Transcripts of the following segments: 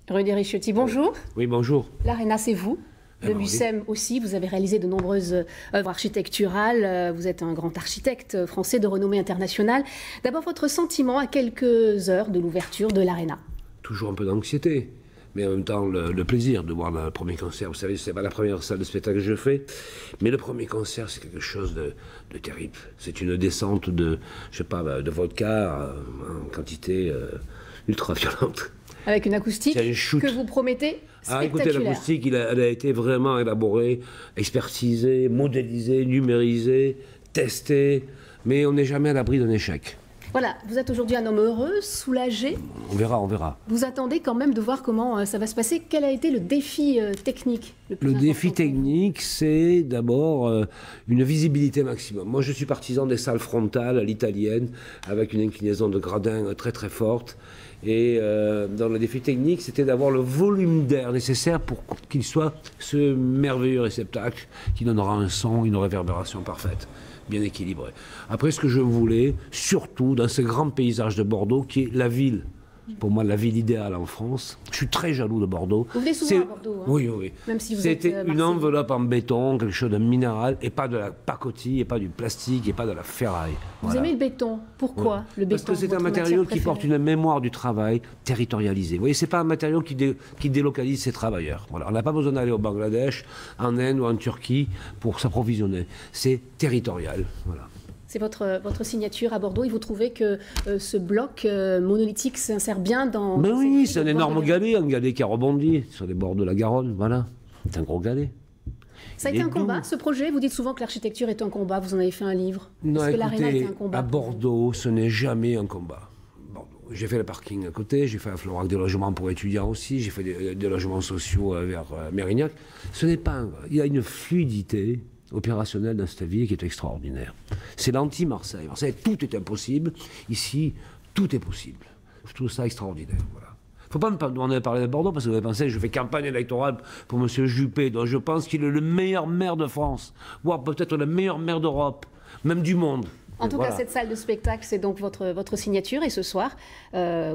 Rudy Ricciotti, bonjour. Oui, bonjour. L'Arena, c'est vous. Le Mucem aussi, vous avez réalisé de nombreuses œuvres architecturales. Vous êtes un grand architecte français de renommée internationale. D'abord, votre sentiment à quelques heures de l'ouverture de l'Arena? Toujours un peu d'anxiété, mais en même temps le plaisir de voir le premier concert. Vous savez, c'est pas la première salle de spectacle que je fais, mais le premier concert, c'est quelque chose de terrible. C'est une descente de, je sais pas, de vodka en quantité ultra violente. Avec une acoustique que vous promettez spectaculaire. Écoutez, l'acoustique, elle a été vraiment élaborée, expertisée, modélisée, numérisée, testée, mais on n'est jamais à l'abri d'un échec. Voilà, vous êtes aujourd'hui un homme heureux, soulagé. On verra, on verra. Vous attendez quand même de voir comment ça va se passer. Quel a été le défi technique le plus important? Défi technique, c'est d'abord une visibilité maximum. Moi, je suis partisan des salles frontales à l'italienne, avec une inclinaison de gradin très très forte. Et dans le défi technique, c'était d'avoir le volume d'air nécessaire pour qu'il soit ce merveilleux réceptacle qui donnera un son, une réverbération parfaite, bien équilibrée. Après, ce que je voulais, surtout dans ce grand paysage de Bordeaux, qui est la ville, pour moi, la ville idéale en France. Je suis très jaloux de Bordeaux. Vous venez souvent à Bordeaux, hein? Oui, oui. Même si vous C'était êtes une enveloppe en béton, quelque chose de minéral, et pas de la pacotille, et pas du plastique, et pas de la ferraille. Vous aimez le béton? Pourquoi le béton? Parce que c'est un matériau qui porte une mémoire du travail territorialisée. Vous voyez, c'est pas un matériau qui délocalise ses travailleurs. Voilà. On n'a pas besoin d'aller au Bangladesh, en Inde ou en Turquie pour s'approvisionner. C'est territorial. Voilà. C'est votre signature à Bordeaux, et vous trouvez que ce bloc monolithique s'insère bien dans... Mais oui, c'est un énorme galet, un galet qui a rebondi sur les bords de la Garonne, voilà. C'est un gros galet. Ça a été un combat, ce projet? Vous dites souvent que l'architecture est un combat, vous en avez fait un livre. Non, Est-ce que l'Arena est un combat? À Bordeaux, ce n'est jamais un combat. J'ai fait le parking à côté, j'ai fait à Florac des logements pour étudiants aussi, j'ai fait des logements sociaux vers Mérignac. Ce n'est pas il y a une fluidité opérationnelle dans cette ville qui est extraordinaire. C'est l'anti-Marseille. Marseille, tout est impossible. Ici, tout est possible. Je trouve ça extraordinaire. Voilà. Il ne faut pas me demander de parler de Bordeaux parce que vous avez pensé que je fais campagne électorale pour M. Juppé, dont je pense qu'il est le meilleur maire de France, voire peut-être le meilleur maire d'Europe, même du monde. En tout cas, cette salle de spectacle, c'est donc votre signature. Et ce soir,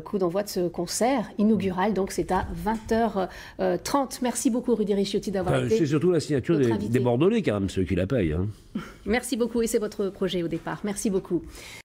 coup d'envoi de ce concert inaugural, donc c'est à 20h30. Merci beaucoup, Rudy Ricciotti, d'avoir été. C'est surtout la signature des Bordelais, quand même, ceux qui la payent. Hein. Merci beaucoup. Et c'est votre projet au départ. Merci beaucoup.